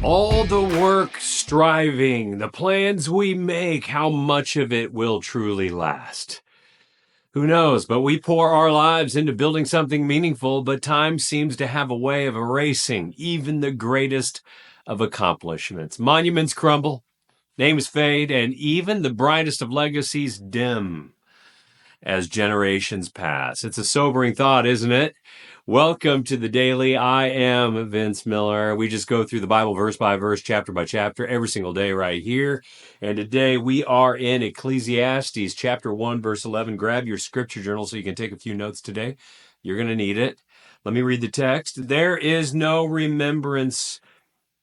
All the work, striving, the plans we make, how much of it will truly last? Who knows? But we pour our lives into building something meaningful, but time seems to have a way of erasing even the greatest of accomplishments. Monuments crumble, names fade, and even the brightest of legacies dim as generations pass. It's a sobering thought, isn't it? Welcome to the Daily. I am Vince Miller. We just go through the Bible verse by verse, chapter by chapter, every single day right here. And today we are in Ecclesiastes chapter 1, verse 11. Grab your scripture journal so you can take a few notes today. You're going to need it. Let me read the text. There is no remembrance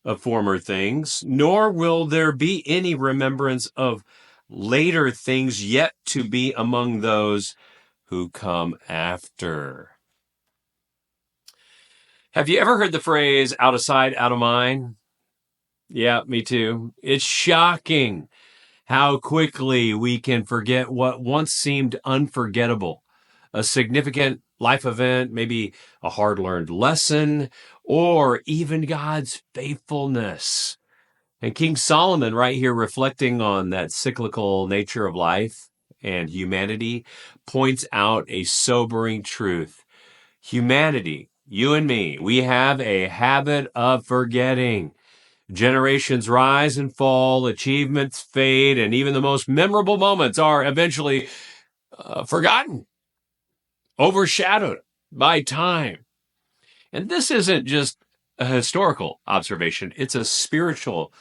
of former things, nor will there be any remembrance of later things yet to be among those who come after. Have you ever heard the phrase, out of sight, out of mind? Yeah, me too. It's shocking how quickly we can forget what once seemed unforgettable. A significant life event, maybe a hard-learned lesson, or even God's faithfulness. And King Solomon, right here, reflecting on that cyclical nature of life and humanity, points out a sobering truth. Humanity, you and me, we have a habit of forgetting. Generations rise and fall, achievements fade, and even the most memorable moments are eventually forgotten, overshadowed by time. And this isn't just a historical observation, it's a spiritual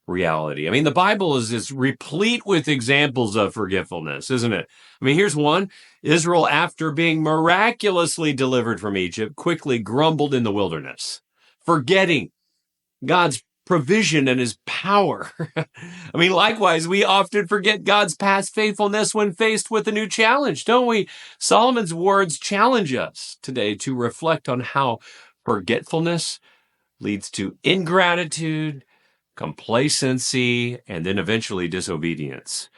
reality. I mean, the Bible is replete with examples of forgetfulness, isn't it? I mean, here's one. Israel, after being miraculously delivered from Egypt, quickly grumbled in the wilderness, forgetting God's provision and his power. I mean, likewise, we often forget God's past faithfulness when faced with a new challenge, don't we? Solomon's words challenge us today to reflect on how forgetfulness leads to ingratitude, complacency, and then eventually disobedience.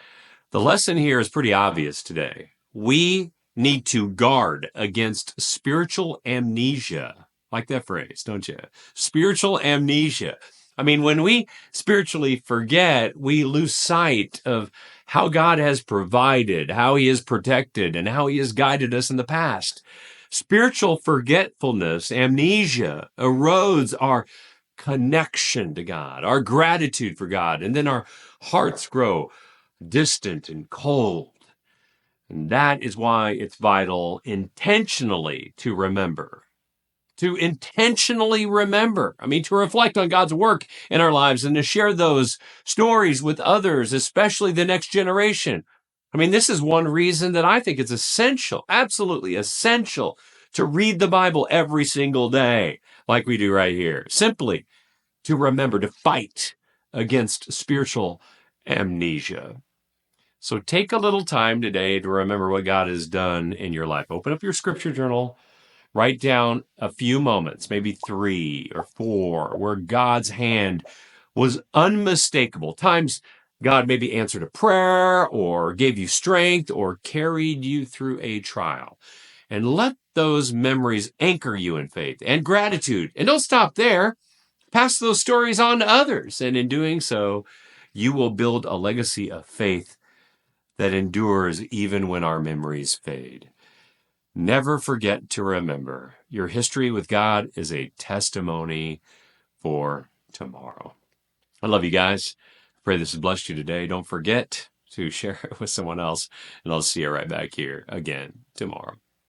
The lesson here is pretty obvious today. We need to guard against spiritual amnesia. Like that phrase, don't you? Spiritual amnesia. I mean, when we spiritually forget, we lose sight of how God has provided, how he has protected, and how he has guided us in the past. Spiritual forgetfulness, amnesia, erodes our connection to God, our gratitude for God, and then our hearts grow distant and cold. And that is why it's vital intentionally to remember. To intentionally remember. I mean, to reflect on God's work in our lives and to share those stories with others, especially the next generation. I mean, this is one reason that I think it's essential, absolutely essential, to read the Bible every single day, like we do right here. Simply to remember to fight against spiritual amnesia. So take a little time today to remember what God has done in your life. Open up your scripture journal, write down a few moments, maybe 3 or 4, where God's hand was unmistakable. Times God maybe answered a prayer or gave you strength or carried you through a trial. And let those memories anchor you in faith and gratitude. And don't stop there. Pass those stories on to others. And in doing so, you will build a legacy of faith that endures even when our memories fade. Never forget to remember your history with God is a testimony for tomorrow. I love you guys. Pray this has blessed you today. Don't forget to share it with someone else. And I'll see you right back here again tomorrow.